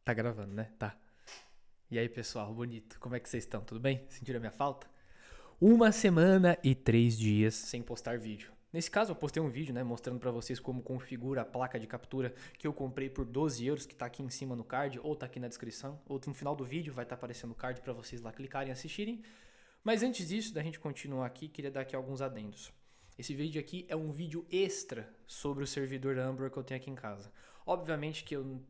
Tá gravando, né? Tá. E aí, pessoal, bonito. Como é que vocês estão? Tudo bem? Sentiram a minha falta? 1 semana e 3 dias sem postar vídeo. Nesse caso, eu postei um vídeo, né, mostrando pra vocês como configura a placa de captura que eu comprei por 12 euros, que tá aqui em cima no card, ou tá aqui na descrição, ou no final do vídeo vai estar aparecendo o card pra vocês lá clicarem e assistirem. Mas antes disso, da gente continuar aqui, queria dar aqui alguns adendos. Esse vídeo aqui é um vídeo extra sobre o servidor Umbra que eu tenho aqui em casa. Obviamente que eu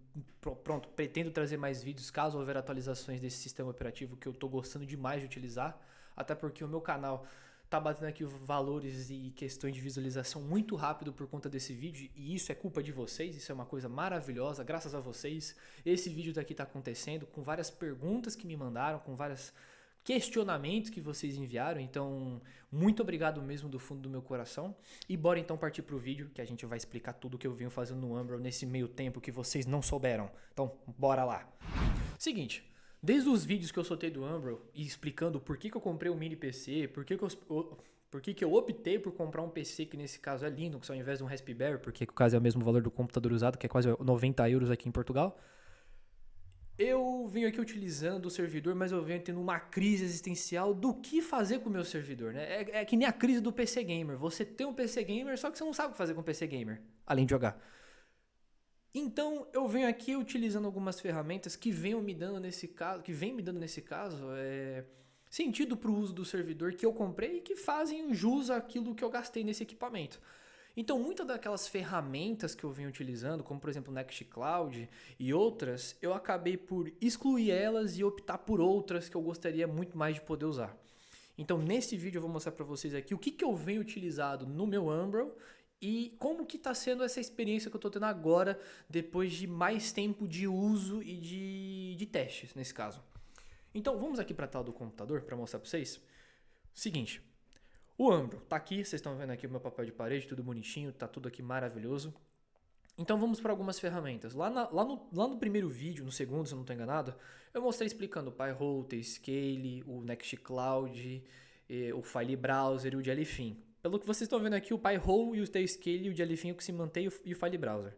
pretendo trazer mais vídeos caso houver atualizações desse sistema operativo que eu estou gostando demais de utilizar, até porque o meu canal tá batendo aqui valores e questões de visualização muito rápido por conta desse vídeo, e isso é culpa de vocês, isso é uma coisa maravilhosa, graças a vocês. Esse vídeo daqui tá acontecendo com várias perguntas que me mandaram, com várias questionamentos que vocês enviaram, então muito obrigado mesmo do fundo do meu coração. E bora então partir pro vídeo que a gente vai explicar tudo o que eu venho fazendo no Umbral nesse meio tempo que vocês não souberam. Então bora lá. Seguinte, desde os vídeos que eu soltei do Umbral e explicando por que eu comprei um mini PC, por que eu optei por comprar um PC que nesse caso é Linux ao invés de um Raspberry, porque o caso é o mesmo valor do computador usado, que é quase 90 euros aqui em Portugal. Eu venho aqui utilizando o servidor, mas eu venho tendo uma crise existencial do que fazer com o meu servidor, né? É que nem a crise do PC Gamer. Você tem um PC Gamer, só que você não sabe o que fazer com o PC Gamer, além de jogar. Então eu venho aqui utilizando algumas ferramentas que vêm me dando nesse caso, sentido para o uso do servidor que eu comprei e que fazem jus àquilo que eu gastei nesse equipamento. Então, muitas daquelas ferramentas que eu venho utilizando, como por exemplo o Nextcloud e outras, eu acabei por excluir elas e optar por outras que eu gostaria muito mais de poder usar. Então, nesse vídeo eu vou mostrar para vocês aqui o que eu venho utilizado no meu Umbral e como que está sendo essa experiência que eu estou tendo agora, depois de mais tempo de uso e de testes, nesse caso. Então, vamos aqui para a tela do computador para mostrar para vocês. Seguinte, o Umbral tá aqui, vocês estão vendo aqui o meu papel de parede, tudo bonitinho, tá tudo aqui maravilhoso. Então vamos para algumas ferramentas. Lá no primeiro vídeo, no segundo, se eu não estou enganado, eu mostrei explicando o Pi-hole, o Tailscale, o Nextcloud, o File Browser e o Jellyfin. Pelo que vocês estão vendo aqui, o Pi-hole e o Tailscale e o Jellyfin é o que se mantém e o File Browser.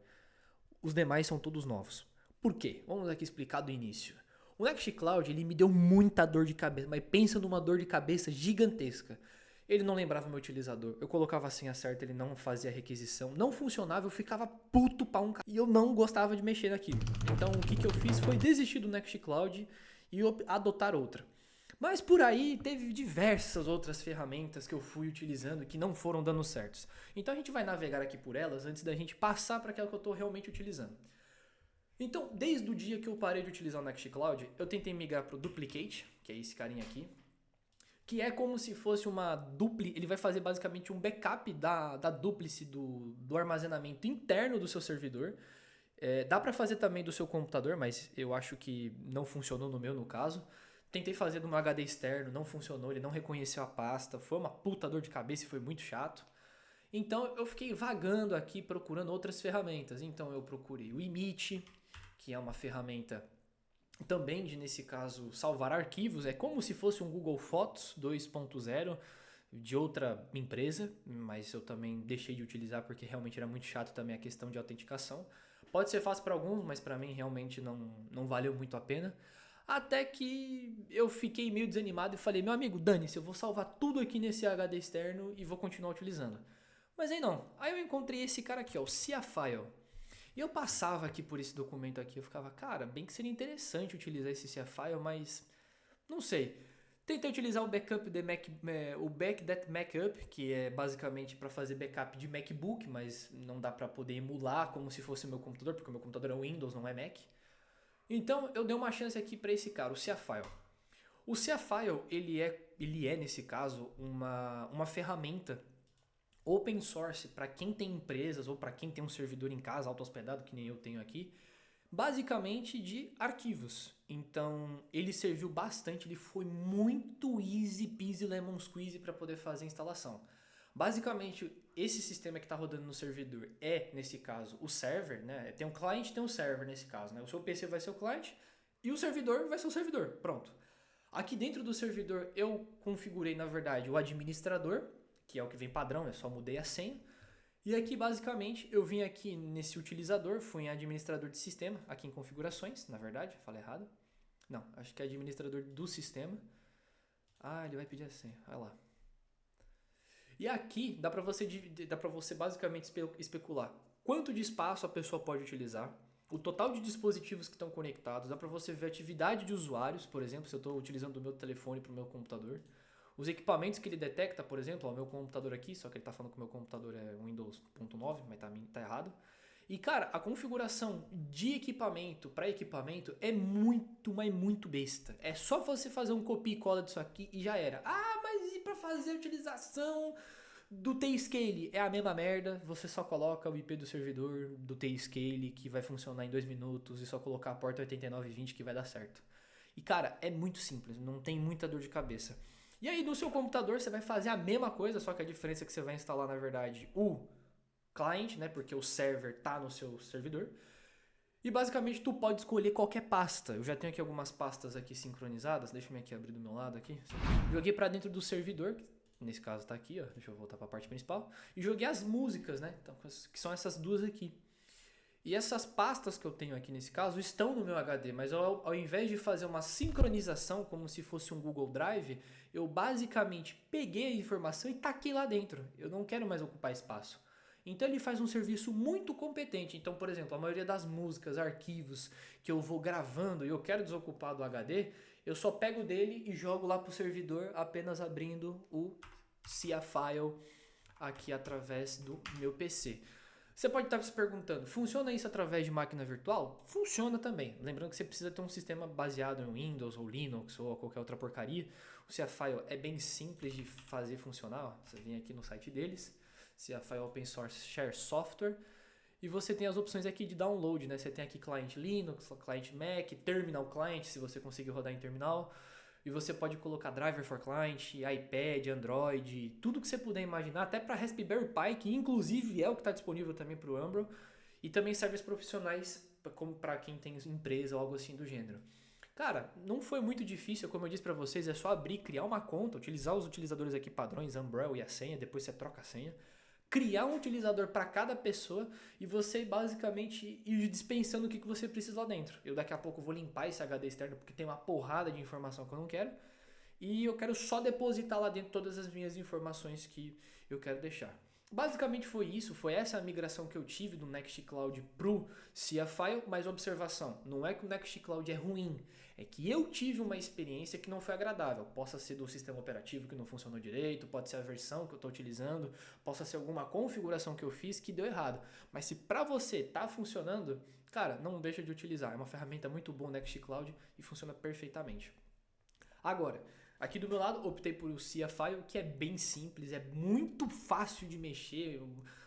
Os demais são todos novos. Por quê? Vamos aqui explicar do início. O Nextcloud ele me deu muita dor de cabeça, mas pensa numa dor de cabeça gigantesca. Ele não lembrava meu utilizador. Eu colocava a senha certa, ele não fazia requisição. Não funcionava, eu ficava puto pra um cara. E eu não gostava de mexer naquilo. Então o que eu fiz foi desistir do Nextcloud e adotar outra. Mas por aí teve diversas outras ferramentas que eu fui utilizando que não foram dando certos. Então a gente vai navegar aqui por elas antes da gente passar para aquela que eu estou realmente utilizando. Então, desde o dia que eu parei de utilizar o Nextcloud, eu tentei migrar para o Duplicate, que é esse carinha aqui, que é como se fosse uma duplice. Ele vai fazer basicamente um backup da duplice do armazenamento interno do seu servidor. Dá para fazer também do seu computador, mas eu acho que não funcionou no meu, no caso. Tentei fazer do meu HD externo, não funcionou, ele não reconheceu a pasta. Foi uma puta dor de cabeça e foi muito chato. Então eu fiquei vagando aqui procurando outras ferramentas. Então eu procurei o Imit, que é uma ferramenta também de, nesse caso, salvar arquivos. É como se fosse um Google Fotos 2.0 de outra empresa, mas eu também deixei de utilizar porque realmente era muito chato também a questão de autenticação. Pode ser fácil para alguns, mas para mim realmente não valeu muito a pena. Até que eu fiquei meio desanimado e falei, meu amigo, dane-se, eu vou salvar tudo aqui nesse HD externo e vou continuar utilizando. Mas aí não, aí eu encontrei esse cara aqui, ó, o Seafile. E eu passava aqui por esse documento aqui, eu ficava, cara, bem que seria interessante utilizar esse Seafile, mas não sei. Tentei utilizar o backup de Mac, o Back That Backup, que é basicamente para fazer backup de MacBook, mas não dá para poder emular como se fosse o meu computador, porque o meu computador é Windows, não é Mac. Então eu dei uma chance aqui para esse cara, o Seafile. O Seafile, ele é nesse caso uma ferramenta open source para quem tem empresas ou para quem tem um servidor em casa auto-hospedado, que nem eu tenho aqui, basicamente de arquivos. Então ele serviu bastante, ele foi muito easy peasy lemon squeezy para poder fazer a instalação. Basicamente esse sistema que está rodando no servidor é, nesse caso, o server, né? Tem um cliente, tem um server nesse caso, né? O seu PC vai ser o cliente e o servidor vai ser o servidor. Pronto. Aqui dentro do servidor eu configurei, na verdade, o administrador, que é o que vem padrão, eu só mudei a senha. E aqui basicamente eu vim aqui nesse utilizador, fui em administrador de sistema, aqui em configurações, na verdade, falei errado. Não, acho que é administrador do sistema. Ah, ele vai pedir a senha, vai lá. E aqui dá para você basicamente especular quanto de espaço a pessoa pode utilizar, o total de dispositivos que estão conectados, dá para você ver a atividade de usuários, por exemplo, se eu estou utilizando o meu telefone para o meu computador, os equipamentos que ele detecta, por exemplo, o meu computador aqui, só que ele está falando que o meu computador é Windows 0.9, mas tá errado. E cara, a configuração de equipamento para equipamento é muito, mas muito besta. É só você fazer um copia e cola disso aqui e já era. Ah, mas e para fazer a utilização do T-Scale? É a mesma merda, você só coloca o IP do servidor do T-Scale que vai funcionar em 2 minutos e só colocar a porta 8920 que vai dar certo. E cara, é muito simples, não tem muita dor de cabeça. E aí no seu computador você vai fazer a mesma coisa, só que a diferença é que você vai instalar na verdade o client, né, porque o server tá no seu servidor. E basicamente tu pode escolher qualquer pasta. Eu já tenho aqui algumas pastas aqui sincronizadas, deixa eu aqui abrir do meu lado aqui. Joguei para dentro do servidor, que nesse caso tá aqui, ó. Deixa eu voltar para a parte principal e joguei as músicas, né? Então, que são essas duas aqui. E essas pastas que eu tenho aqui nesse caso estão no meu HD, mas ao invés de fazer uma sincronização como se fosse um Google Drive, eu basicamente peguei a informação e taquei lá dentro. Eu não quero mais ocupar espaço. Então ele faz um serviço muito competente. Então, por exemplo, a maioria das músicas, arquivos que eu vou gravando e eu quero desocupar do HD, eu só pego dele e jogo lá para o servidor apenas abrindo o SIA file aqui através do meu PC. Você pode estar se perguntando, funciona isso através de máquina virtual? Funciona também. Lembrando que você precisa ter um sistema baseado em Windows ou Linux ou qualquer outra porcaria. O SIA File é bem simples de fazer funcionar. Ó. Você vem aqui no site deles, SIA File Open Source Share Software. E você tem as opções aqui de download, né? Você tem aqui client Linux, client Mac, terminal client, se você conseguir rodar em terminal. E você pode colocar driver for client, iPad, Android, tudo que você puder imaginar, até para Raspberry Pi, que inclusive é o que está disponível também para o Umbro. E também serve profissionais, como para quem tem empresa ou algo assim do gênero. Cara, não foi muito difícil, como eu disse para vocês, é só abrir, criar uma conta, utilizar os utilizadores aqui padrões, Umbrella e a senha, depois você troca a senha. Criar um utilizador para cada pessoa e você basicamente ir dispensando o que você precisa lá dentro. Eu daqui a pouco vou limpar esse HD externo porque tem uma porrada de informação que eu não quero. E eu quero só depositar lá dentro todas as minhas informações que eu quero deixar. Basicamente foi isso, foi essa a migração que eu tive do Nextcloud pro SIA File, mas observação, não é que o Nextcloud é ruim, é que eu tive uma experiência que não foi agradável. Possa ser do sistema operativo que não funcionou direito, pode ser a versão que eu estou utilizando, possa ser alguma configuração que eu fiz que deu errado. Mas se para você tá funcionando, cara, não deixa de utilizar. É uma ferramenta muito boa o Nextcloud e funciona perfeitamente. Agora, aqui do meu lado, optei por o SIA File, que é bem simples, é muito fácil de mexer.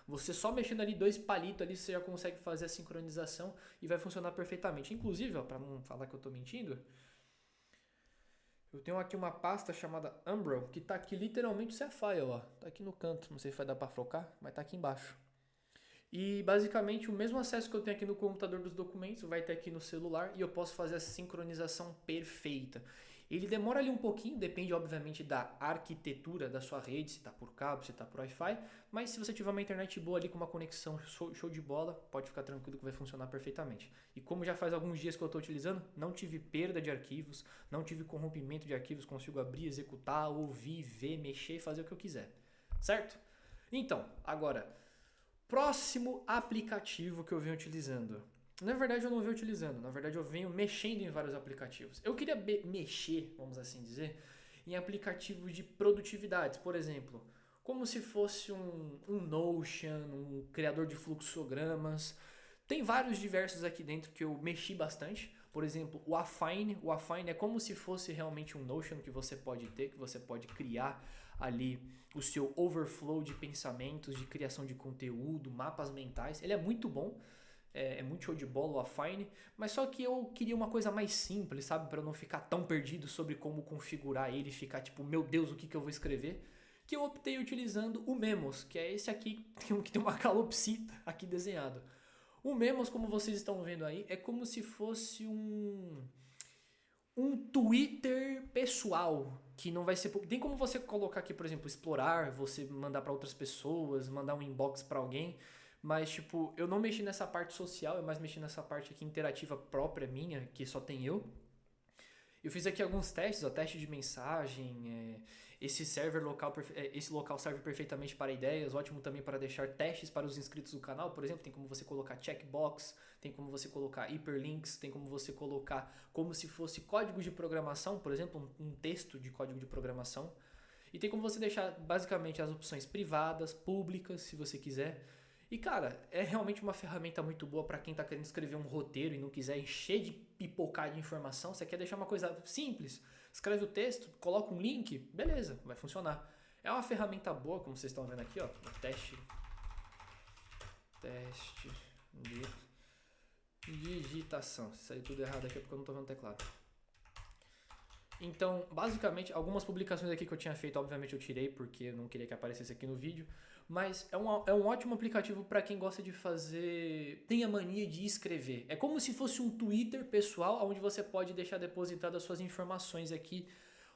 Você só mexendo ali 2 palitos ali, você já consegue fazer a sincronização e vai funcionar perfeitamente. Inclusive, para não falar que eu estou mentindo, eu tenho aqui uma pasta chamada Umbro, que está aqui literalmente o SIA File, ó. Tá aqui no canto, não sei se vai dar para focar, mas tá aqui embaixo. E basicamente o mesmo acesso que eu tenho aqui no computador dos documentos vai ter aqui no celular e eu posso fazer a sincronização perfeita. Ele demora ali um pouquinho, depende obviamente da arquitetura da sua rede, se está por cabo, se está por Wi-Fi, mas se você tiver uma internet boa ali com uma conexão show de bola, pode ficar tranquilo que vai funcionar perfeitamente. E como já faz alguns dias que eu estou utilizando, não tive perda de arquivos, não tive corrompimento de arquivos, consigo abrir, executar, ouvir, ver, mexer e fazer o que eu quiser. Certo? Então, agora, próximo aplicativo que eu venho utilizando. Na verdade eu não venho utilizando, na verdade eu venho mexendo em vários aplicativos. Eu queria mexer, vamos assim dizer, em aplicativos de produtividades, por exemplo, como se fosse um Notion, um criador de fluxogramas. Tem vários diversos aqui dentro que eu mexi bastante. Por exemplo, o Afine. O Afine é como se fosse realmente um Notion que você pode ter, que você pode criar ali o seu overflow de pensamentos, de criação de conteúdo, mapas mentais. Ele é muito bom. É muito show de bola o Afine, mas só que eu queria uma coisa mais simples, sabe? Para eu não ficar tão perdido sobre como configurar ele e ficar tipo, meu Deus, o que eu vou escrever? Que eu optei utilizando o Memos, que é esse aqui que tem uma calopsita aqui desenhado. O Memos, como vocês estão vendo aí, é como se fosse um Twitter pessoal, que não vai ser... Tem como você colocar aqui, por exemplo, explorar, você mandar para outras pessoas, mandar um inbox para alguém, mas tipo, eu não mexi nessa parte social, eu mais mexi nessa parte aqui interativa própria minha, que só tem eu. Eu fiz aqui alguns testes, ó, teste de mensagem, esse local serve perfeitamente para ideias, ótimo também para deixar testes para os inscritos do canal, por exemplo, tem como você colocar checkbox, tem como você colocar hyperlinks, tem como você colocar como se fosse código de programação, por exemplo, um texto de código de programação, e tem como você deixar basicamente as opções privadas, públicas, se você quiser. E cara, é realmente uma ferramenta muito boa para quem está querendo escrever um roteiro e não quiser encher de pipocar de informação. Você quer deixar uma coisa simples, escreve o texto, coloca um link, beleza, vai funcionar. É uma ferramenta boa, como vocês estão vendo aqui, ó, teste de digitação. Se sair tudo errado aqui é porque eu não estou vendo o teclado. Então, basicamente, algumas publicações aqui que eu tinha feito, obviamente eu tirei porque eu não queria que aparecesse aqui no vídeo, mas é um ótimo aplicativo para quem gosta de fazer, tem a mania de escrever. É como se fosse um Twitter pessoal, onde você pode deixar depositadas as suas informações aqui,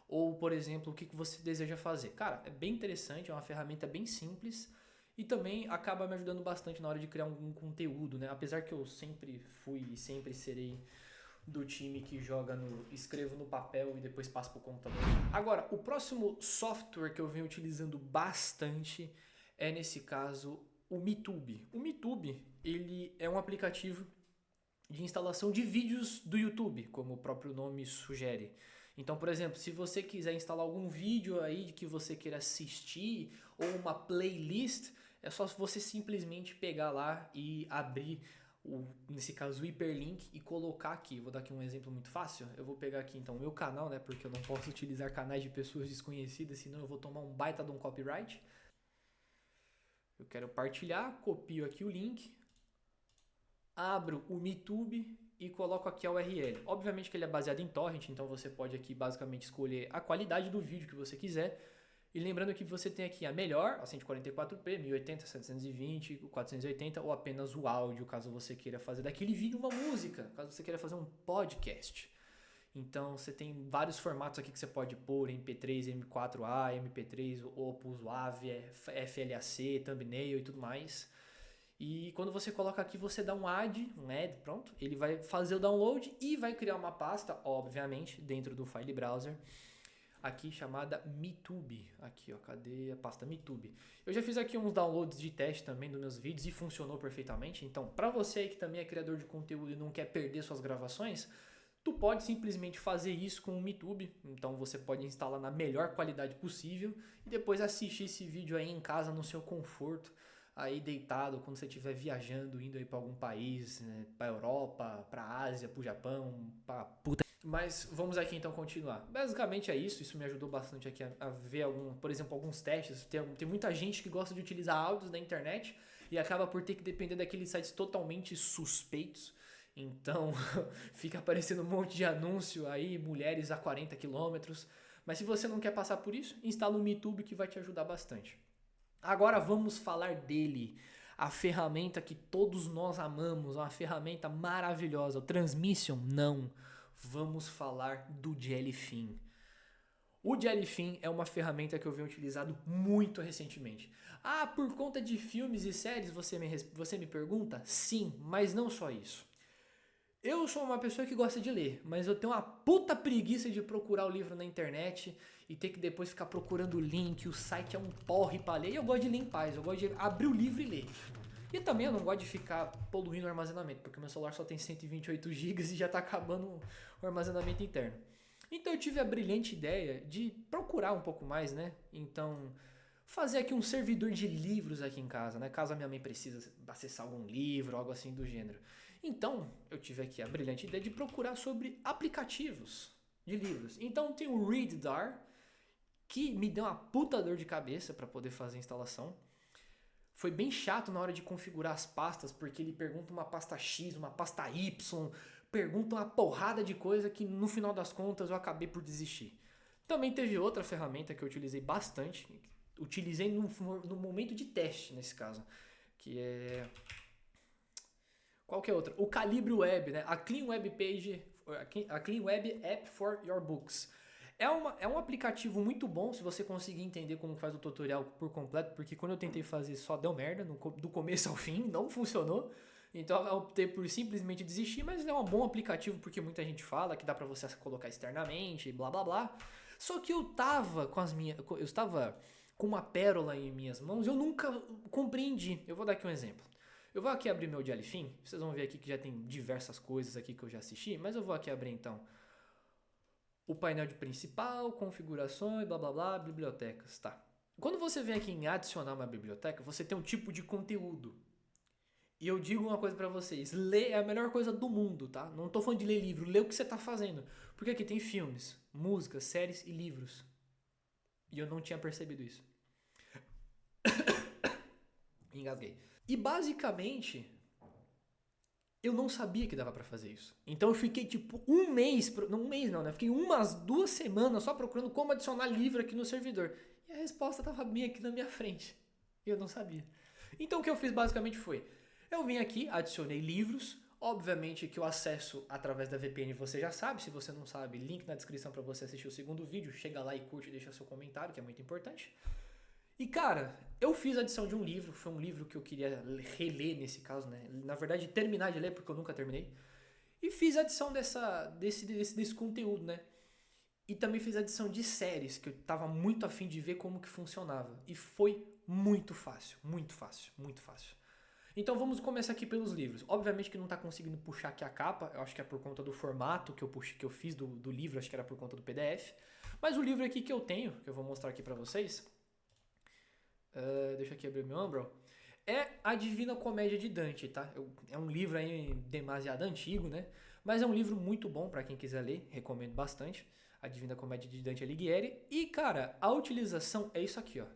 ou, por exemplo, o que você deseja fazer. Cara, é bem interessante, é uma ferramenta bem simples e também acaba me ajudando bastante na hora de criar algum conteúdo, né? Apesar que eu sempre fui e sempre serei do time que escrevo no papel e depois passo para o computador. Agora, o próximo software que eu venho utilizando bastante é, nesse caso, o MeTube. O MeTube, ele é um aplicativo de instalação de vídeos do YouTube, como o próprio nome sugere. Então, por exemplo, se você quiser instalar algum vídeo aí que você queira assistir ou uma playlist, é só você simplesmente pegar lá e abrir nesse caso o hiperlink e colocar aqui. Vou dar aqui um exemplo muito fácil. Eu vou pegar aqui então o meu canal, né, porque eu não posso utilizar canais de pessoas desconhecidas, senão eu vou tomar um baita de um copyright. Eu quero partilhar, copio aqui o link, abro o MeTube e coloco aqui a URL. Obviamente que ele é baseado em torrent, então você pode aqui basicamente escolher a qualidade do vídeo que você quiser. E lembrando que você tem aqui a melhor, a 144p, 1080, 720, 480 ou apenas o áudio, caso você queira fazer daquele vídeo uma música, caso você queira fazer um podcast. Então você tem vários formatos aqui que você pode pôr, MP3, M4A, MP3, Opus, WAV, FLAC, thumbnail e tudo mais. E quando você coloca aqui, você dá um add, pronto, ele vai fazer o download e vai criar uma pasta, obviamente, dentro do file browser, aqui chamada MeTube. Aqui, ó, cadê a pasta MeTube? Eu já fiz aqui uns downloads de teste também dos meus vídeos e funcionou perfeitamente. Então, para você aí que também é criador de conteúdo e não quer perder suas gravações, tu pode simplesmente fazer isso com o MeTube. Então, você pode instalar na melhor qualidade possível e depois assistir esse vídeo aí em casa no seu conforto, aí deitado, quando você estiver viajando, indo aí para algum país, né, para Europa, para Ásia, para o Japão, para puta. Mas vamos aqui então continuar. Basicamente é isso me ajudou bastante aqui a ver, por exemplo, alguns testes. Tem muita gente que gosta de utilizar áudios da internet e acaba por ter que depender daqueles sites totalmente suspeitos. Então fica aparecendo um monte de anúncio aí, mulheres a 40 quilômetros. Mas se você não quer passar por isso, instala o MeTube que vai te ajudar bastante. Agora vamos falar dele, a ferramenta que todos nós amamos, uma ferramenta maravilhosa, o Transmission, não. Vamos falar do Jellyfin. O Jellyfin é uma ferramenta que eu venho utilizado muito recentemente. Ah, por conta de filmes e séries, você me pergunta? Sim, mas não só isso. Eu sou uma pessoa que gosta de ler, mas eu tenho uma puta preguiça de procurar o livro na internet e ter que depois ficar procurando o link, o site é um porre pra ler. E eu gosto de ler em paz, eu gosto de abrir o livro e ler. E também eu não gosto de ficar poluindo o armazenamento, porque o meu celular só tem 128 GB e já tá acabando o armazenamento interno. Então eu tive a brilhante ideia de procurar um pouco mais, né? Então, fazer aqui um servidor de livros aqui em casa, né? Caso a minha mãe precise acessar algum livro, algo assim do gênero. Então, eu tive aqui a brilhante ideia de procurar sobre aplicativos de livros. Então tem o Readdar, que me deu uma puta dor de cabeça para poder fazer a instalação. Foi bem chato na hora de configurar as pastas, porque ele pergunta uma pasta X, uma pasta Y, pergunta uma porrada de coisa que no final das contas eu acabei por desistir. Também teve outra ferramenta que eu utilizei bastante, utilizei no momento de teste nesse caso, que é... Qual que é outra? O Calibre Web, né? A Clean Web App for Your Books. É um aplicativo muito bom se você conseguir entender como faz o tutorial por completo, porque quando eu tentei fazer só deu merda, do começo ao fim, não funcionou. Então eu optei por simplesmente desistir, mas ele é um bom aplicativo porque muita gente fala que dá pra você colocar externamente, blá blá blá. Só que eu estava com uma pérola em minhas mãos, eu nunca compreendi. Eu vou dar aqui um exemplo. Eu vou aqui abrir meu Jellyfin, vocês vão ver aqui que já tem diversas coisas aqui que eu já assisti, mas eu vou aqui abrir então o painel de principal, configurações, blá blá blá, bibliotecas, tá. Quando você vem aqui em adicionar uma biblioteca, você tem um tipo de conteúdo. E eu digo uma coisa pra vocês, ler é a melhor coisa do mundo, tá? Não tô falando de ler livro, lê o que você tá fazendo. Porque aqui tem filmes, músicas, séries e livros. E eu não tinha percebido isso. Engasguei. E basicamente, eu não sabia que dava pra fazer isso. Então eu fiquei tipo um mês, não um mês não, né? Fiquei umas 2 semanas só procurando como adicionar livro aqui no servidor. E a resposta tava bem aqui na minha frente. E eu não sabia. Então o que eu fiz basicamente foi, eu vim aqui, adicionei livros. Obviamente que o acesso através da VPN você já sabe. Se você não sabe, link na descrição para você assistir o segundo vídeo. Chega lá e curte e deixa seu comentário, que é muito importante. E cara, eu fiz a adição de um livro, foi um livro que eu queria reler nesse caso, né? Na verdade, terminar de ler, porque eu nunca terminei. E fiz a adição desse conteúdo, né? E também fiz a adição de séries, que eu tava muito afim de ver como que funcionava. E foi muito fácil, muito fácil, muito fácil. Então vamos começar aqui pelos livros. Obviamente que não tá conseguindo puxar aqui a capa, eu acho que é por conta do formato que eu fiz do livro, acho que era por conta do PDF. Mas o livro aqui que eu tenho, que eu vou mostrar aqui pra vocês... deixa aqui abrir meu Umbral. É A Divina Comédia de Dante, tá? É um livro aí demasiado antigo, né? Mas é um livro muito bom para quem quiser ler, recomendo bastante. A Divina Comédia de Dante Alighieri. E, cara, a utilização é isso aqui, ó.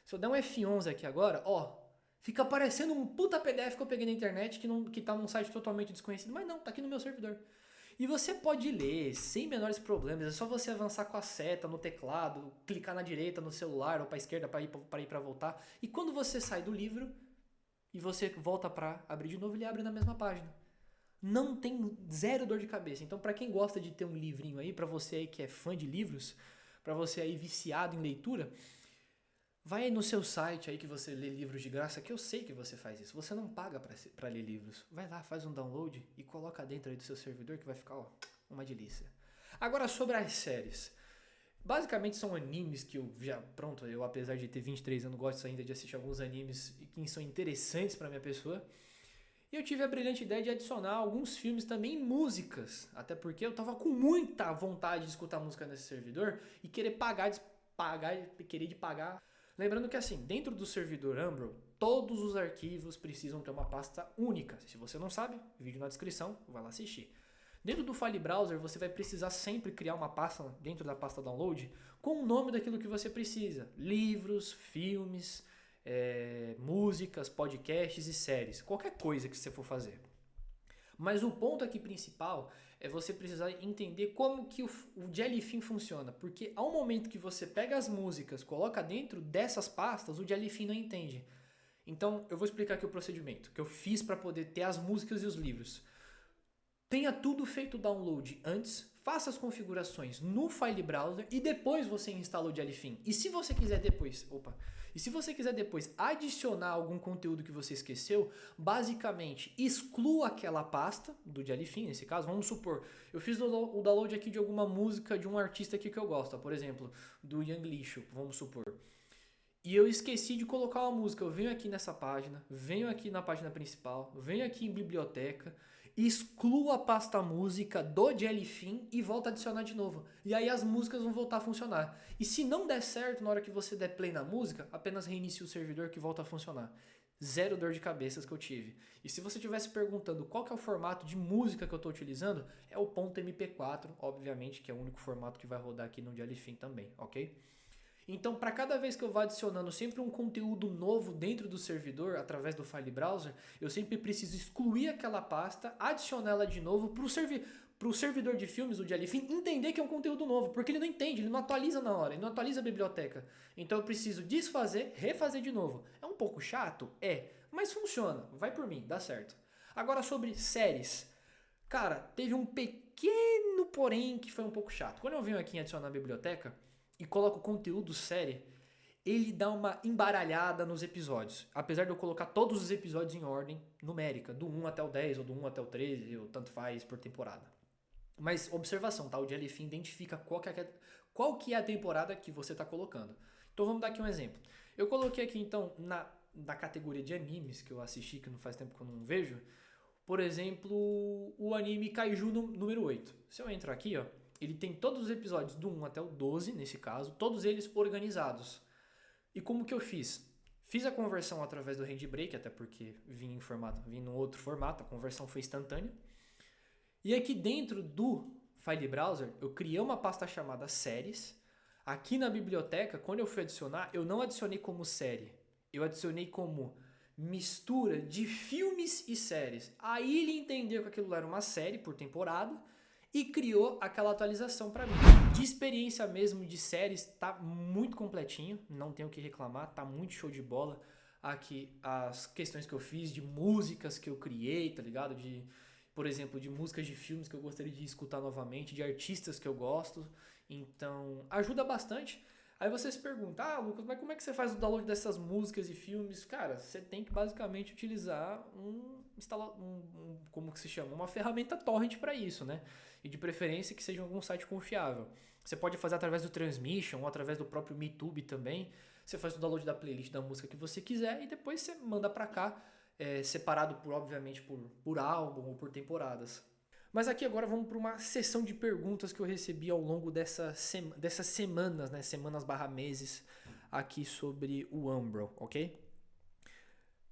Se eu der um F11 aqui agora, ó, fica aparecendo um puta PDF que eu peguei na internet que tá num site totalmente desconhecido. Mas não, tá aqui no meu servidor. E você pode ler sem menores problemas, é só você avançar com a seta no teclado, clicar na direita no celular ou para a esquerda para ir para voltar. E quando você sai do livro e você volta para abrir de novo, ele abre na mesma página. Não tem zero dor de cabeça. Então, para quem gosta de ter um livrinho aí, para você aí que é fã de livros, para você aí viciado em leitura, vai aí no seu site aí que você lê livros de graça, que eu sei que você faz isso. Você não paga para ler livros. Vai lá, faz um download e coloca dentro aí do seu servidor que vai ficar, ó, uma delícia. Agora sobre as séries. Basicamente são animes que eu apesar de ter 23 anos, gosto ainda de assistir alguns animes que são interessantes para minha pessoa. E eu tive a brilhante ideia de adicionar alguns filmes também em músicas. Até porque eu tava com muita vontade de escutar música nesse servidor e querer pagar. Lembrando que assim, dentro do servidor Umbral, todos os arquivos precisam ter uma pasta única. Se você não sabe, vídeo na descrição, vai lá assistir. Dentro do File Browser, você vai precisar sempre criar uma pasta dentro da pasta download com o nome daquilo que você precisa. Livros, filmes, músicas, podcasts e séries. Qualquer coisa que você for fazer. Mas o ponto aqui principal é você precisar entender como que o Jellyfin funciona. Porque ao momento que você pega as músicas, coloca dentro dessas pastas, o Jellyfin não entende. Então eu vou explicar aqui o procedimento que eu fiz para poder ter as músicas e os livros. Tenha tudo feito o download antes, faça as configurações no File Browser e depois você instala o Jellyfin. E se você quiser depois adicionar algum conteúdo que você esqueceu, basicamente exclua aquela pasta do Jellyfin, nesse caso, vamos supor, eu fiz o download aqui de alguma música de um artista aqui que eu gosto, por exemplo, do Young Lixo, vamos supor. E eu esqueci de colocar uma música, eu venho aqui nessa página, venho aqui na página principal, venho aqui em biblioteca, excluo a pasta música do Jellyfin e volto a adicionar de novo. E aí as músicas vão voltar a funcionar. E se não der certo na hora que você der play na música, apenas reinicie o servidor que volta a funcionar. Zero dor de cabeças que eu tive. E se você estivesse perguntando qual que é o formato de música que eu estou utilizando, é o .mp4, obviamente, que é o único formato que vai rodar aqui no Jellyfin também, ok? Então, para cada vez que eu vá adicionando sempre um conteúdo novo dentro do servidor, através do File Browser, eu sempre preciso excluir aquela pasta, adicionar ela de novo para o servidor de filmes, o Jellyfin, entender que é um conteúdo novo, porque ele não entende, ele não atualiza na hora, ele não atualiza a biblioteca. Então eu preciso desfazer, refazer de novo. É um pouco chato? É, mas funciona, vai por mim, dá certo. Agora sobre séries. Cara, teve um pequeno porém que foi um pouco chato. Quando eu venho aqui em adicionar a biblioteca e coloco conteúdo série, ele dá uma embaralhada nos episódios. Apesar de eu colocar todos os episódios em ordem numérica, do 1 até o 10 ou do 1 até o 13, ou tanto faz por temporada. Mas observação, tá? O Jellyfin identifica qual que é a temporada que você está colocando. Então vamos dar aqui um exemplo. Eu coloquei aqui então na categoria de animes que eu assisti, que não faz tempo que eu não vejo, por exemplo, o anime Kaiju número 8. Se eu entro aqui, ó, ele tem todos os episódios do 1 até o 12, nesse caso, todos eles organizados. E como que eu fiz? Fiz a conversão através do Handbrake, até porque vim num outro formato, a conversão foi instantânea. E aqui dentro do File Browser, eu criei uma pasta chamada séries. Aqui na biblioteca, quando eu fui adicionar, eu não adicionei como série. Eu adicionei como mistura de filmes e séries. Aí ele entendeu que aquilo era uma série por temporada e criou aquela atualização para mim. De experiência mesmo de séries, tá muito completinho, não tenho o que reclamar, tá muito show de bola. Aqui as questões que eu fiz de músicas que eu criei, tá ligado? Por exemplo, de músicas de filmes que eu gostaria de escutar novamente, de artistas que eu gosto. Então, ajuda bastante. Aí você se pergunta, Lucas, mas como é que você faz o download dessas músicas e filmes? Cara, você tem que basicamente utilizar como que se chama? Uma ferramenta torrent para isso, né? E de preferência que seja algum site confiável. Você pode fazer através do Transmission ou através do próprio MeTube também. Você faz o download da playlist da música que você quiser e depois você manda para cá, separado obviamente por álbum ou por temporadas. Mas aqui agora vamos para uma sessão de perguntas que eu recebi ao longo dessas semanas, né? Semanas/meses aqui sobre o Umbral, ok?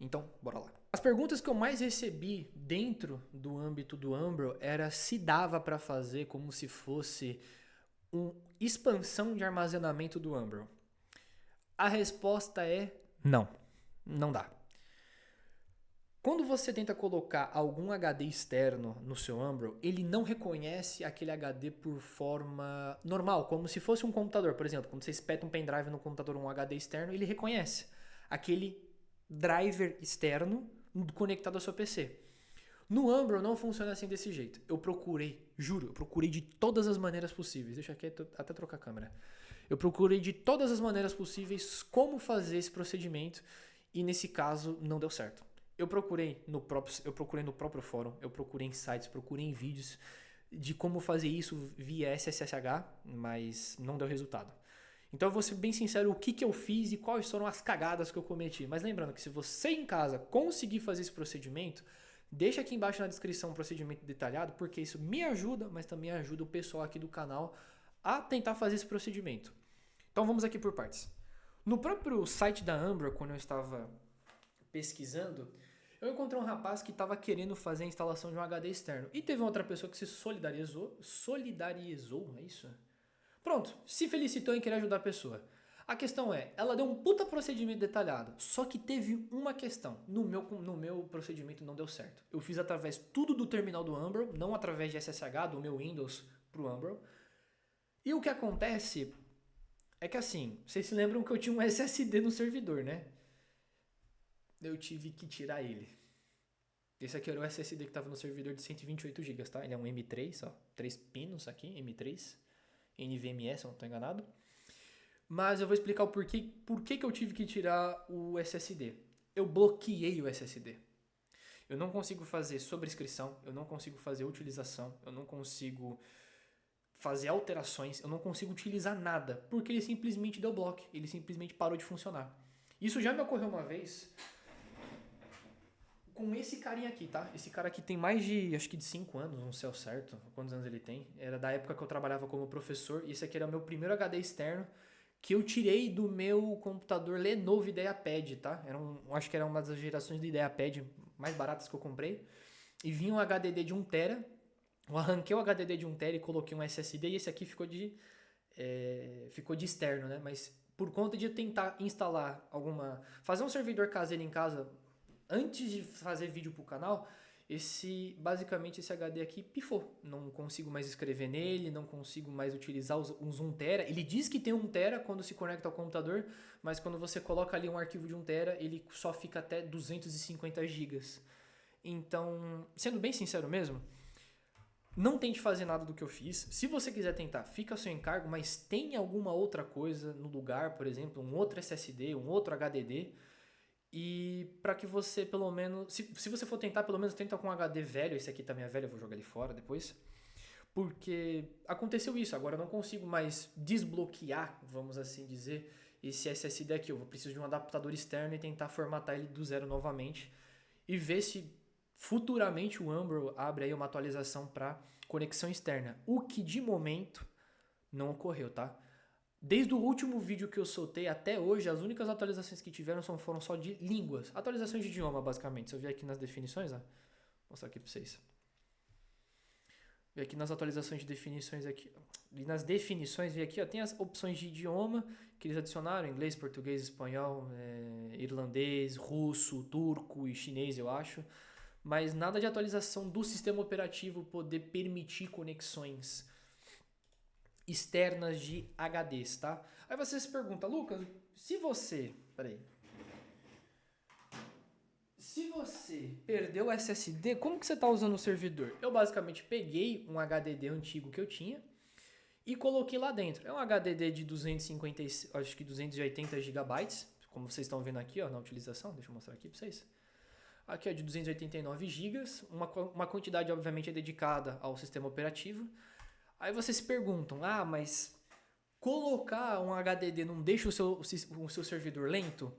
Então, bora lá. As perguntas que eu mais recebi dentro do âmbito do Umbral era se dava para fazer como se fosse uma expansão de armazenamento do Umbral. A resposta é não, não dá. Quando você tenta colocar algum HD externo no seu Umbral, ele não reconhece aquele HD por forma normal, como se fosse um computador. Por exemplo, quando você espeta um pendrive no computador, um HD externo, ele reconhece aquele driver externo conectado ao seu PC. No Umbral não funciona assim desse jeito. Eu procurei, juro, eu procurei de todas as maneiras possíveis. Deixa aqui até trocar a câmera. Eu procurei de todas as maneiras possíveis como fazer esse procedimento e nesse caso não deu certo. Eu procurei no próprio fórum, eu procurei em sites, procurei em vídeos de como fazer isso via SSH, mas não deu resultado. Então eu vou ser bem sincero o que eu fiz e quais foram as cagadas que eu cometi. Mas lembrando que se você em casa conseguir fazer esse procedimento, deixa aqui embaixo na descrição um procedimento detalhado, porque isso me ajuda, mas também ajuda o pessoal aqui do canal a tentar fazer esse procedimento. Então vamos aqui por partes. No próprio site da Umbral, quando eu estava pesquisando, eu encontrei um rapaz que estava querendo fazer a instalação de um HD externo. E teve outra pessoa que se solidarizou, é isso? Pronto, se felicitou em querer ajudar a pessoa. A questão é, ela deu um puta procedimento detalhado, só que teve uma questão. No meu procedimento não deu certo. Eu fiz através tudo do terminal do Umbral, não através de SSH, do meu Windows pro Umbral. E o que acontece é que assim, vocês se lembram que eu tinha um SSD no servidor, né? Eu tive que tirar ele. Esse aqui era o SSD que estava no servidor de 128 GB, tá? Ele é um M3, ó, 3 pinos aqui, M3, NVMe, se eu não estou enganado. Mas eu vou explicar o porquê que eu tive que tirar o SSD. Eu bloqueei o SSD. Eu não consigo fazer sobrescrição, eu não consigo fazer utilização, eu não consigo fazer alterações, eu não consigo utilizar nada, porque ele simplesmente deu bloco, ele simplesmente parou de funcionar. Isso já me ocorreu uma vez com esse carinha aqui, tá? Esse cara aqui tem mais de, acho que de 5 anos, não sei ao certo quantos anos ele tem. Era da época que eu trabalhava como professor. E esse aqui era o meu primeiro HD externo que eu tirei do meu computador Lenovo IdeaPad, tá? Acho que era uma das gerações do IdeaPad mais baratas que eu comprei. E vinha um HDD de 1TB. Eu arranquei o HDD de 1TB e coloquei um SSD. E esse aqui ficou de externo, né? Mas por conta de eu tentar instalar fazer um servidor caseiro em casa antes de fazer vídeo pro canal, basicamente esse HD aqui pifou. Não consigo mais escrever nele, não consigo mais utilizar uns 1TB. Ele diz que tem 1TB quando se conecta ao computador, mas quando você coloca ali um arquivo de 1TB, ele só fica até 250 GB. Então, sendo bem sincero mesmo, Não tente fazer nada do que eu fiz. Se você quiser tentar, fica a seu encargo, mas tem alguma outra coisa no lugar, por exemplo, um outro SSD, um outro HDD, e para que você pelo menos, se você for tentar, pelo menos tenta com um HD velho, esse aqui também é velho, eu vou jogar ele fora depois. Porque aconteceu isso, agora eu não consigo mais desbloquear, vamos assim dizer, esse SSD aqui. Eu preciso de um adaptador externo e tentar formatar ele do zero novamente e ver se futuramente o Umbro abre aí uma atualização para conexão externa. O que de momento não ocorreu, tá? Desde o último vídeo que eu soltei até hoje, as únicas atualizações que tiveram foram só de línguas. Atualizações de idioma, basicamente. Se eu vier aqui nas definições, ó, vou mostrar aqui para vocês. Vem aqui nas atualizações de definições aqui. E nas definições, vem aqui, ó, tem as opções de idioma que eles adicionaram: inglês, português, espanhol, irlandês, russo, turco e chinês, eu acho. Mas nada de atualização do sistema operativo poder permitir conexões externas de HDs, tá? Aí você se pergunta, Lucas, se você perdeu o SSD, como que você está usando o servidor? Eu basicamente peguei um HDD antigo que eu tinha e coloquei lá dentro. É um HDD de 250, acho que 280 GB, como vocês estão vendo aqui, ó, na utilização. Deixa eu mostrar aqui para vocês. Aqui é de 289 GB, uma quantidade obviamente é dedicada ao sistema operativo. Aí vocês se perguntam, mas colocar um HDD não deixa o seu servidor lento?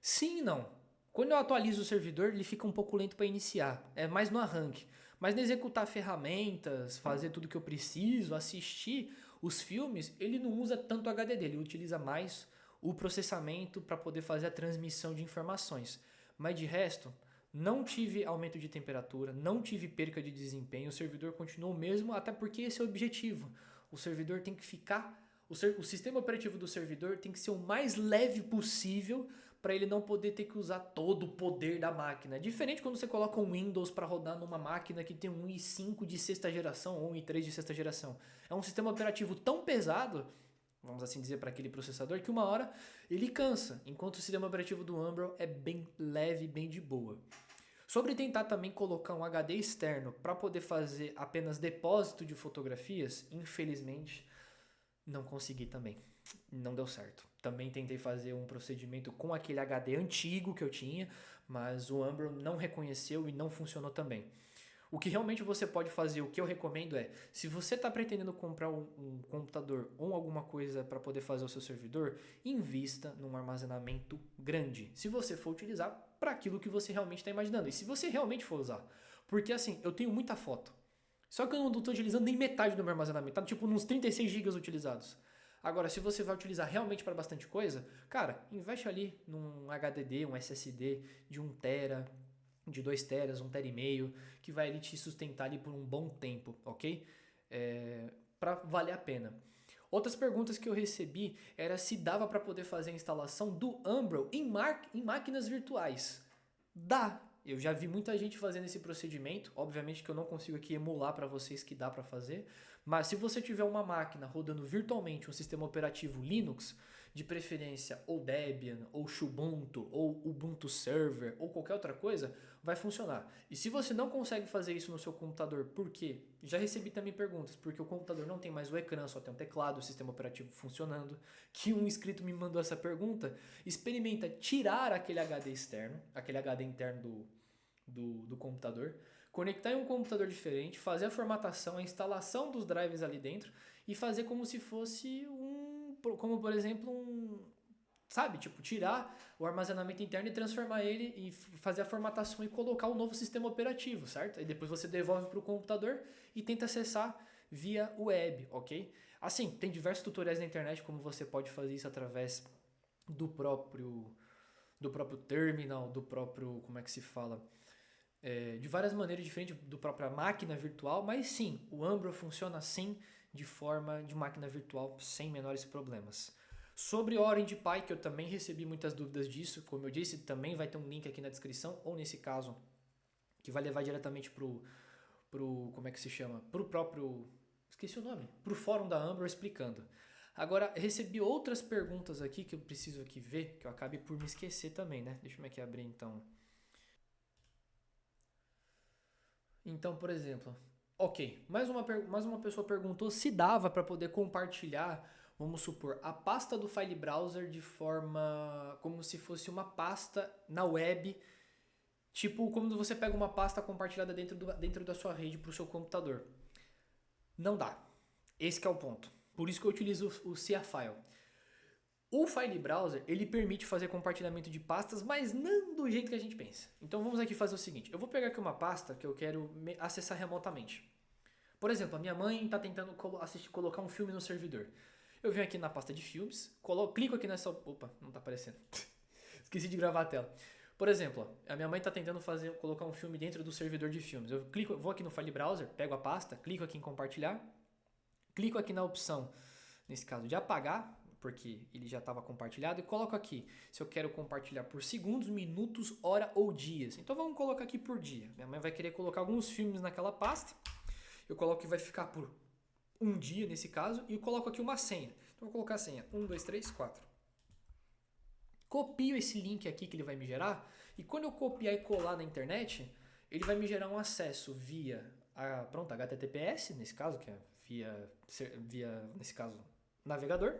Sim e não. Quando eu atualizo o servidor, ele fica um pouco lento para iniciar. É mais no arranque. Mas no executar ferramentas, fazer tudo que eu preciso, assistir os filmes, ele não usa tanto HDD. Ele utiliza mais o processamento para poder fazer a transmissão de informações. Mas de resto, não tive aumento de temperatura, não tive perca de desempenho. O servidor continuou o mesmo, até porque esse é o objetivo. O servidor tem que ficar... O sistema operativo do servidor tem que ser o mais leve possível para ele não poder ter que usar todo o poder da máquina. É diferente quando você coloca um Windows para rodar numa máquina que tem um i5 de sexta geração ou um i3 de sexta geração. É um sistema operativo tão pesado, vamos assim dizer, para aquele processador, que uma hora ele cansa, enquanto o sistema operativo do Umbro é bem leve, bem de boa. Sobre tentar também colocar um HD externo para poder fazer apenas depósito de fotografias, infelizmente não consegui também. Não deu certo. Também tentei fazer um procedimento com aquele HD antigo que eu tinha, mas o Umbro não reconheceu e não funcionou também. O que realmente você pode fazer, o que eu recomendo é, se você está pretendendo comprar um computador ou alguma coisa para poder fazer o seu servidor, invista num armazenamento grande. Se você for utilizar para aquilo que você realmente está imaginando. E se você realmente for usar. Porque assim, eu tenho muita foto. Só que eu não estou utilizando nem metade do meu armazenamento. Tá tipo uns 36 GB utilizados. Agora, se você vai utilizar realmente para bastante coisa, cara, investe ali num HDD, um SSD de 1 tera, de 2 teras, 1 tera e meio, que vai te sustentar ali por um bom tempo, ok? Para valer a pena. Outras perguntas que eu recebi era se dava para poder fazer a instalação do Umbro em máquinas virtuais. Dá! Eu já vi muita gente fazendo esse procedimento. Obviamente que eu não consigo aqui emular para vocês que dá para fazer. Mas se você tiver uma máquina rodando virtualmente um sistema operativo Linux, de preferência ou Debian, ou Ubuntu, ou Ubuntu Server, ou qualquer outra coisa, vai funcionar. E se você não consegue fazer isso no seu computador, por quê? Já recebi também perguntas, porque o computador não tem mais o ecrã, só tem um teclado, o sistema operativo funcionando. Que um inscrito me mandou essa pergunta. Experimenta tirar aquele HD externo, aquele HD interno do computador, conectar em um computador diferente, fazer a formatação, a instalação dos drives ali dentro e fazer como se fosse como por exemplo sabe, tipo tirar o armazenamento interno e transformar ele e fazer a formatação e colocar um novo sistema operativo, certo? Aí depois você devolve para o computador e tenta acessar via web, ok? Assim, tem diversos tutoriais na internet como você pode fazer isso através do próprio terminal, do próprio, como é que se fala? De várias maneiras diferentes do própria máquina virtual, mas sim, o Umbro funciona assim de forma de máquina virtual sem menores problemas. Sobre Orange Pi, que eu também recebi muitas dúvidas disso, como eu disse, também vai ter um link aqui na descrição, ou nesse caso, que vai levar diretamente pro como é que se chama? Pro próprio, esqueci o nome, pro fórum da Umbro explicando. Agora, recebi outras perguntas aqui que eu preciso aqui ver, que eu acabei por me esquecer também, né? Deixa eu aqui abrir então. Então, por exemplo, Ok, mais uma pessoa perguntou se dava para poder compartilhar, vamos supor, a pasta do File Browser de forma como se fosse uma pasta na web, tipo como você pega uma pasta compartilhada dentro da sua rede para o seu computador. Não dá. Esse que é o ponto. Por isso que eu utilizo o CFile. O File Browser, ele permite fazer compartilhamento de pastas, mas não do jeito que a gente pensa. Então vamos aqui fazer o seguinte, eu vou pegar aqui uma pasta que eu quero acessar remotamente. Por exemplo, a minha mãe está tentando colocar um filme no servidor. Eu venho aqui na pasta de filmes, clico aqui nessa... Opa, não está aparecendo. Esqueci de gravar a tela. Por exemplo, a minha mãe está tentando colocar um filme dentro do servidor de filmes. Vou aqui no File Browser, pego a pasta, clico aqui em compartilhar, clico aqui na opção, nesse caso, de apagar, porque ele já estava compartilhado, e coloco aqui se eu quero compartilhar por segundos, minutos, hora ou dias. Então vamos colocar aqui por dia. Minha mãe vai querer colocar alguns filmes naquela pasta, eu coloco que vai ficar por um dia nesse caso, e eu coloco aqui uma senha. Então vou colocar a senha 1, 2, 3, 4. Copio esse link aqui que ele vai me gerar, e quando eu copiar e colar na internet, ele vai me gerar um acesso via HTTPS, nesse caso, que é via nesse caso, navegador,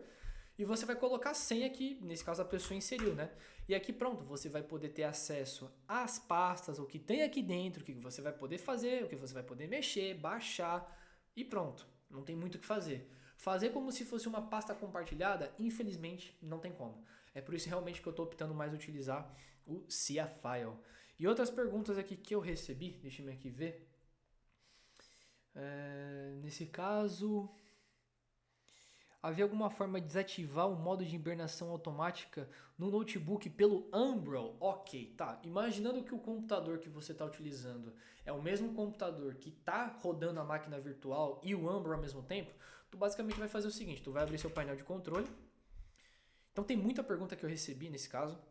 e você vai colocar a senha que, nesse caso, a pessoa inseriu, né? E aqui pronto, você vai poder ter acesso às pastas, o que tem aqui dentro, o que você vai poder fazer, o que você vai poder mexer, baixar e pronto. Não tem muito o que fazer. Fazer como se fosse uma pasta compartilhada, infelizmente, não tem como. É por isso realmente que eu estou optando mais utilizar o CFile. E outras perguntas aqui que eu recebi, deixa eu aqui ver. Nesse caso... Havia alguma forma de desativar o modo de hibernação automática no notebook pelo Umbrel? Ok, tá. Imaginando que o computador que você está utilizando é o mesmo computador que está rodando a máquina virtual e o Umbrel ao mesmo tempo, tu basicamente vai fazer o seguinte, tu vai abrir seu painel de controle. Então tem muita pergunta que eu recebi nesse caso.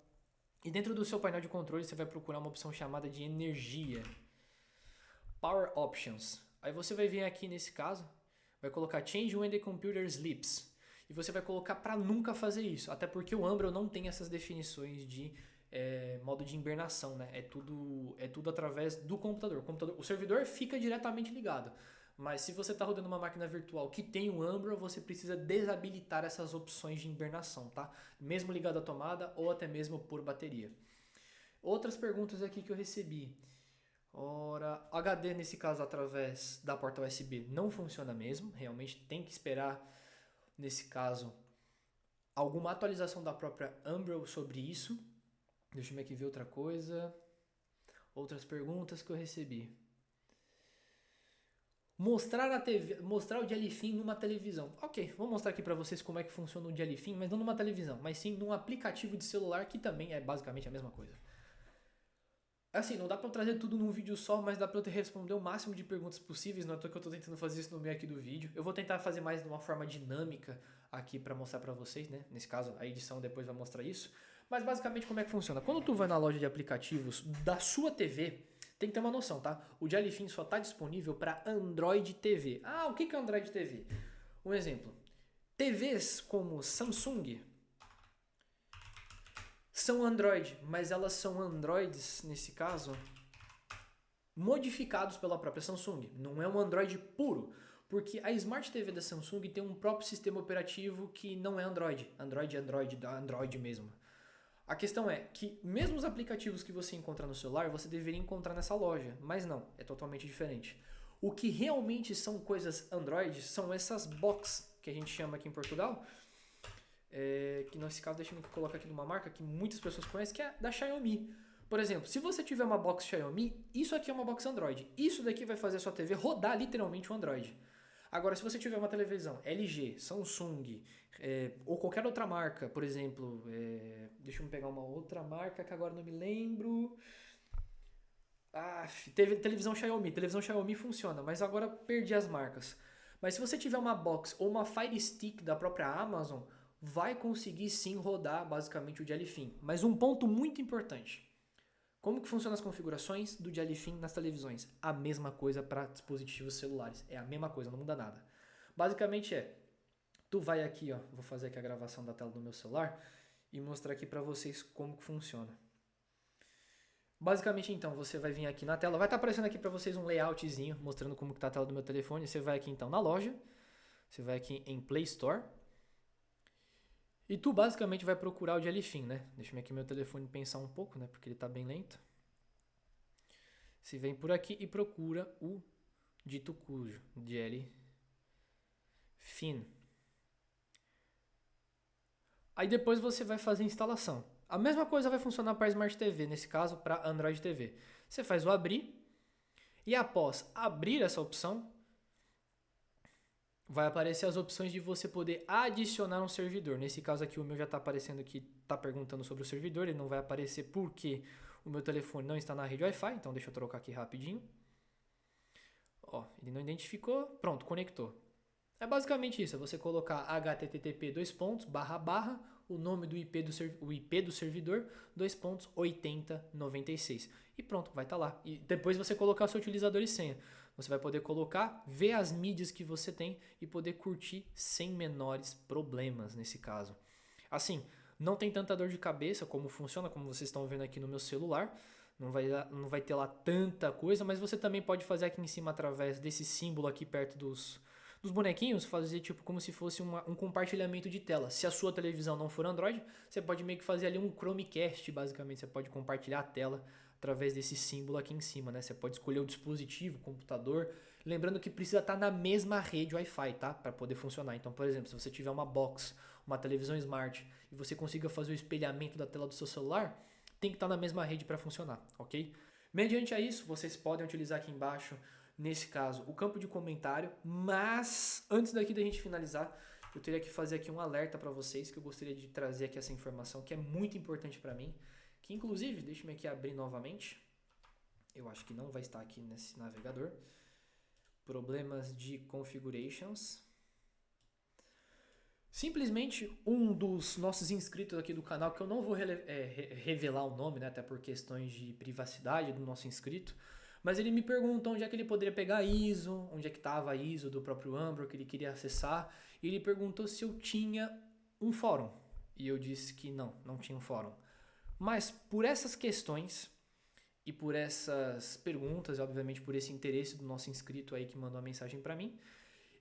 E dentro do seu painel de controle você vai procurar uma opção chamada de energia. Power Options. Aí você vai vir aqui nesse caso, vai colocar Change when the computer sleeps. E você vai colocar para nunca fazer isso. Até porque o Umbrel não tem essas definições de modo de hibernação, né? É tudo através do computador. O servidor fica diretamente ligado. Mas se você está rodando uma máquina virtual que tem o Umbrel, você precisa desabilitar essas opções de hibernação, tá? Mesmo ligado à tomada ou até mesmo por bateria. Outras perguntas aqui que eu recebi. Ora, HD nesse caso através da porta USB não funciona mesmo, realmente tem que esperar nesse caso alguma atualização da própria Umbrel sobre isso. Deixa eu aqui ver outra coisa, outras perguntas que eu recebi. Mostrar o Jellyfin numa televisão. Ok, vou mostrar aqui para vocês como é que funciona o Jellyfin, mas não numa televisão, mas sim num aplicativo de celular que também é basicamente a mesma coisa. Assim, não dá pra eu trazer tudo num vídeo só, mas dá pra eu te responder o máximo de perguntas possíveis. Não é que eu tô tentando fazer isso no meio aqui do vídeo. Eu vou tentar fazer mais de uma forma dinâmica aqui pra mostrar pra vocês, né? Nesse caso, a edição depois vai mostrar isso. Mas basicamente como é que funciona? Quando tu vai na loja de aplicativos da sua TV, tem que ter uma noção, tá? O Jellyfin só tá disponível pra Android TV. Ah, o que é Android TV? Um exemplo. TVs como Samsung são Android, mas elas são Androids, nesse caso, modificados pela própria Samsung. Não é um Android puro, porque a Smart TV da Samsung tem um próprio sistema operativo que não é Android. Da Android mesmo. A questão é que mesmo os aplicativos que você encontra no celular, você deveria encontrar nessa loja, mas não, é totalmente diferente. O que realmente são coisas Android são essas box, que a gente chama aqui em Portugal, que nesse caso, deixa eu colocar aqui numa marca que muitas pessoas conhecem, que é da Xiaomi. Por exemplo, se você tiver uma box Xiaomi, isso aqui é uma box Android. Isso daqui vai fazer a sua TV rodar literalmente o Android. Agora, se você tiver uma televisão LG, Samsung, ou qualquer outra marca, por exemplo, deixa eu pegar uma outra marca que agora não me lembro. Televisão Xiaomi. Televisão Xiaomi funciona, mas agora perdi as marcas. Mas se você tiver uma box ou uma Fire Stick da própria Amazon, vai conseguir sim rodar basicamente o Jellyfin. Mas um ponto muito importante. Como que funcionam as configurações do Jellyfin nas televisões? A mesma coisa para dispositivos celulares. É a mesma coisa, não muda nada. Basicamente tu vai aqui, ó, vou fazer aqui a gravação da tela do meu celular e mostrar aqui para vocês como que funciona. Basicamente, então, você vai vir aqui na tela, vai estar aparecendo aqui para vocês um layoutzinho, mostrando como que tá a tela do meu telefone. Você vai aqui, então, na loja, você vai aqui em Play Store, e tu basicamente vai procurar o Jellyfin, né? Deixa eu aqui meu telefone pensar um pouco, né? Porque ele tá bem lento. Você vem por aqui e procura o dito cujo, Jellyfin. Aí depois você vai fazer a instalação. A mesma coisa vai funcionar para Smart TV, nesse caso para Android TV. Você faz o abrir e após abrir essa opção, vai aparecer as opções de você poder adicionar um servidor. Nesse caso aqui o meu já está aparecendo que está perguntando sobre o servidor, ele não vai aparecer porque o meu telefone não está na rede Wi-Fi, então deixa eu trocar aqui rapidinho. Ó, ele não identificou, pronto, conectou. É basicamente isso, é você colocar http o nome do IP do servidor 8096 e pronto, vai estar lá. E depois você colocar seu utilizador e senha. Você vai poder colocar, ver as mídias que você tem e poder curtir sem menores problemas nesse caso. Assim, não tem tanta dor de cabeça como funciona, como vocês estão vendo aqui no meu celular. Não vai ter lá tanta coisa, mas você também pode fazer aqui em cima através desse símbolo aqui perto dos bonequinhos, fazer tipo como se fosse um compartilhamento de tela. Se a sua televisão não for Android, você pode meio que fazer ali um Chromecast, basicamente. Você pode compartilhar a tela através desse símbolo aqui em cima, né? Você pode escolher o dispositivo, o computador. Lembrando que precisa estar na mesma rede Wi-Fi, tá? Para poder funcionar. Então, por exemplo, se você tiver uma box, uma televisão smart e você consiga fazer o espelhamento da tela do seu celular, tem que estar na mesma rede para funcionar, ok? Mediante a isso, vocês podem utilizar aqui embaixo, nesse caso, o campo de comentário, mas antes daqui da gente finalizar, eu teria que fazer aqui um alerta para vocês, que eu gostaria de trazer aqui essa informação, que é muito importante para mim, que inclusive, deixa-me aqui abrir novamente, eu acho que não vai estar aqui nesse navegador, problemas de configurations. Simplesmente um dos nossos inscritos aqui do canal, que eu não vou revelar o nome, né, até por questões de privacidade do nosso inscrito, mas ele me perguntou onde é que ele poderia pegar a ISO, onde é que estava a ISO do próprio Umbro que ele queria acessar, e ele perguntou se eu tinha um fórum, e eu disse que não tinha um fórum. Mas por essas questões e por essas perguntas, e obviamente por esse interesse do nosso inscrito aí que mandou a mensagem para mim,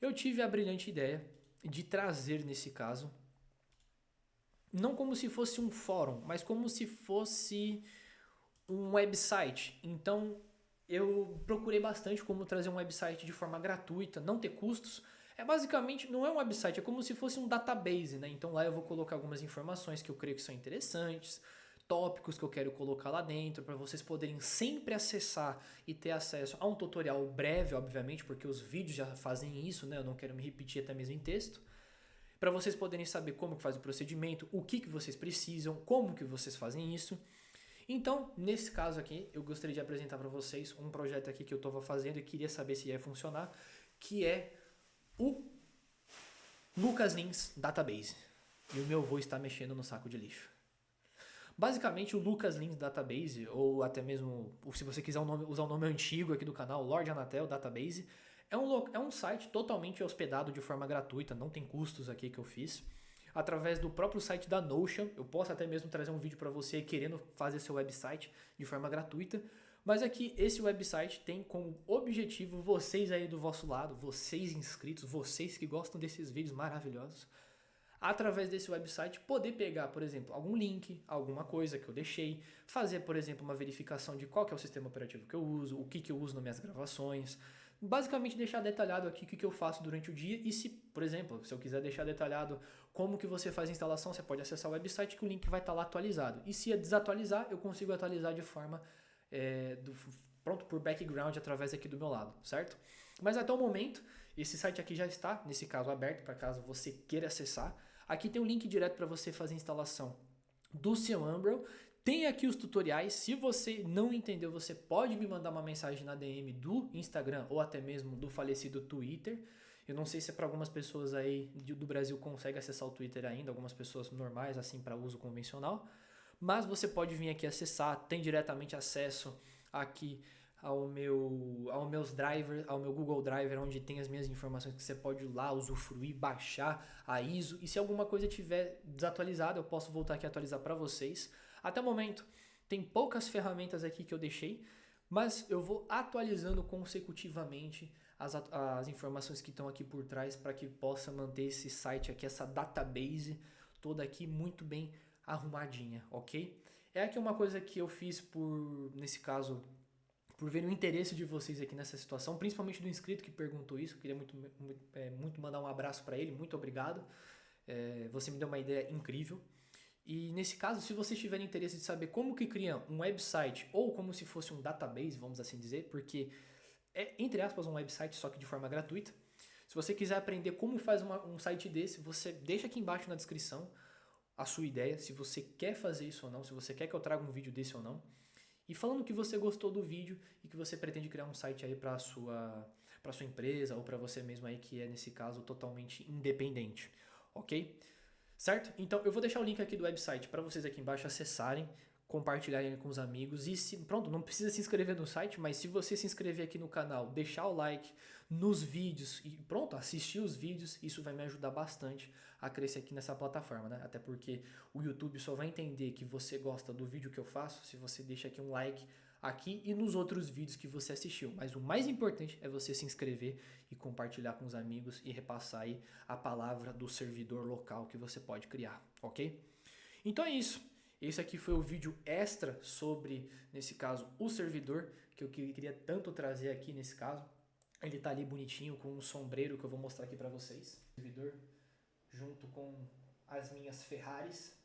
eu tive a brilhante ideia de trazer nesse caso, não como se fosse um fórum, mas como se fosse um website. Então eu procurei bastante como trazer um website de forma gratuita, não ter custos. Basicamente, não é um website, é como se fosse um database, né? Então lá eu vou colocar algumas informações que eu creio que são interessantes, tópicos que eu quero colocar lá dentro, para vocês poderem sempre acessar e ter acesso a um tutorial breve, obviamente, porque os vídeos já fazem isso, né? Eu não quero me repetir até mesmo em texto. Para vocês poderem saber como que faz o procedimento, o que vocês precisam, como que vocês fazem isso. Então, nesse caso aqui, eu gostaria de apresentar para vocês um projeto aqui que eu estava fazendo e queria saber se ia funcionar, que é o Lucas Lins Database. E o meu avô está mexendo no saco de lixo. Basicamente, o Lucas Lins Database, ou até mesmo, se você quiser usar o nome antigo aqui do canal, Lord Anatel Database, é um site totalmente hospedado de forma gratuita, não tem custos aqui que eu fiz. Através do próprio site da Notion, eu posso até mesmo trazer um vídeo para você querendo fazer seu website de forma gratuita. Mas aqui, esse website tem como objetivo vocês aí do vosso lado, vocês inscritos, vocês que gostam desses vídeos maravilhosos, através desse website poder pegar, por exemplo, algum link, alguma coisa que eu deixei, fazer, por exemplo, uma verificação de qual que é o sistema operativo que eu uso, o que eu uso nas minhas gravações, basicamente deixar detalhado aqui o que eu faço durante o dia e se, por exemplo, se eu quiser deixar detalhado como que você faz a instalação, você pode acessar o website que o link vai estar lá atualizado. E se desatualizar, eu consigo atualizar de forma pronto por background através aqui do meu lado, certo? Mas até o momento, esse site aqui já está, nesse caso, aberto para caso você queira acessar. Aqui tem um link direto para você fazer a instalação do seu Umbrel. Tem aqui os tutoriais, se você não entendeu, você pode me mandar uma mensagem na DM do Instagram ou até mesmo do falecido Twitter. Eu não sei se para algumas pessoas aí do Brasil consegue acessar o Twitter ainda, algumas pessoas normais assim para uso convencional. Mas você pode vir aqui acessar, tem diretamente acesso aqui ao meu Google Driver, onde tem as minhas informações que você pode ir lá, usufruir, baixar a ISO. E se alguma coisa estiver desatualizada, eu posso voltar aqui a atualizar para vocês. Até o momento, Tem poucas ferramentas aqui que eu deixei, mas eu vou atualizando consecutivamente as informações que estão aqui por trás para que possa manter esse site aqui, essa database toda aqui muito bem arrumadinha, ok? É aqui uma coisa que eu fiz nesse caso, por ver o interesse de vocês aqui nessa situação, principalmente do inscrito que perguntou isso. Eu queria muito mandar um abraço para ele, muito obrigado. Você me deu uma ideia incrível. E nesse caso, se vocês tiverem interesse de saber como que cria um website ou como se fosse um database, vamos assim dizer, porque é, entre aspas, um website só que de forma gratuita. Se você quiser aprender como faz um site desse, você deixa aqui embaixo na descrição a sua ideia, se você quer fazer isso ou não, se você quer que eu traga um vídeo desse ou não. E falando que você gostou do vídeo e que você pretende criar um site aí para sua empresa ou para você mesmo aí que é, nesse caso, totalmente independente, ok? Certo? Então eu vou deixar o link aqui do website para vocês aqui embaixo acessarem, compartilharem com os amigos e pronto, não precisa se inscrever no site, mas se você se inscrever aqui no canal, deixar o like nos vídeos e pronto, assistir os vídeos, isso vai me ajudar bastante a crescer aqui nessa plataforma, né? Até porque o YouTube só vai entender que você gosta do vídeo que eu faço se você deixa aqui um like aqui e nos outros vídeos que você assistiu. Mas o mais importante é você se inscrever e compartilhar com os amigos e repassar aí a palavra do servidor local que você pode criar, ok? Então é isso. Esse aqui foi o vídeo extra sobre, nesse caso, o servidor, que eu queria tanto trazer aqui nesse caso. Ele tá ali bonitinho com um sombreiro que eu vou mostrar aqui para vocês. Servidor junto com as minhas Ferraris.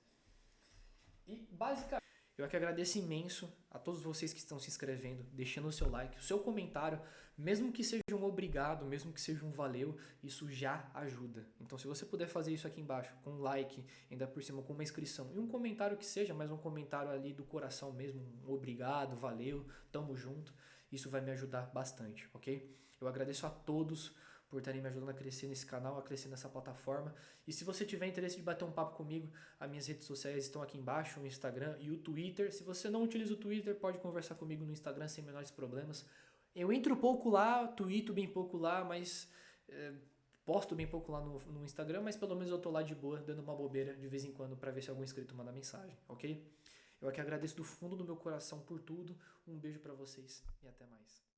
E basicamente eu aqui agradeço imenso a todos vocês que estão se inscrevendo, deixando o seu like, o seu comentário, mesmo que seja um obrigado, mesmo que seja um valeu, isso já ajuda. Então se você puder fazer isso aqui embaixo, com um like, ainda por cima com uma inscrição e um comentário que seja, mas um comentário ali do coração mesmo, um obrigado, valeu, tamo junto, isso vai me ajudar bastante, ok? Eu agradeço a todos por estarem me ajudando a crescer nesse canal, a crescer nessa plataforma. E se você tiver interesse de bater um papo comigo, as minhas redes sociais estão aqui embaixo, o Instagram e o Twitter. Se você não utiliza o Twitter, pode conversar comigo no Instagram sem menores problemas. Eu entro pouco lá, tweeto bem pouco lá, mas posto bem pouco lá no Instagram, mas pelo menos eu tô lá de boa, dando uma bobeira de vez em quando para ver se algum inscrito manda mensagem, ok? Eu aqui agradeço do fundo do meu coração por tudo. Um beijo para vocês e até mais.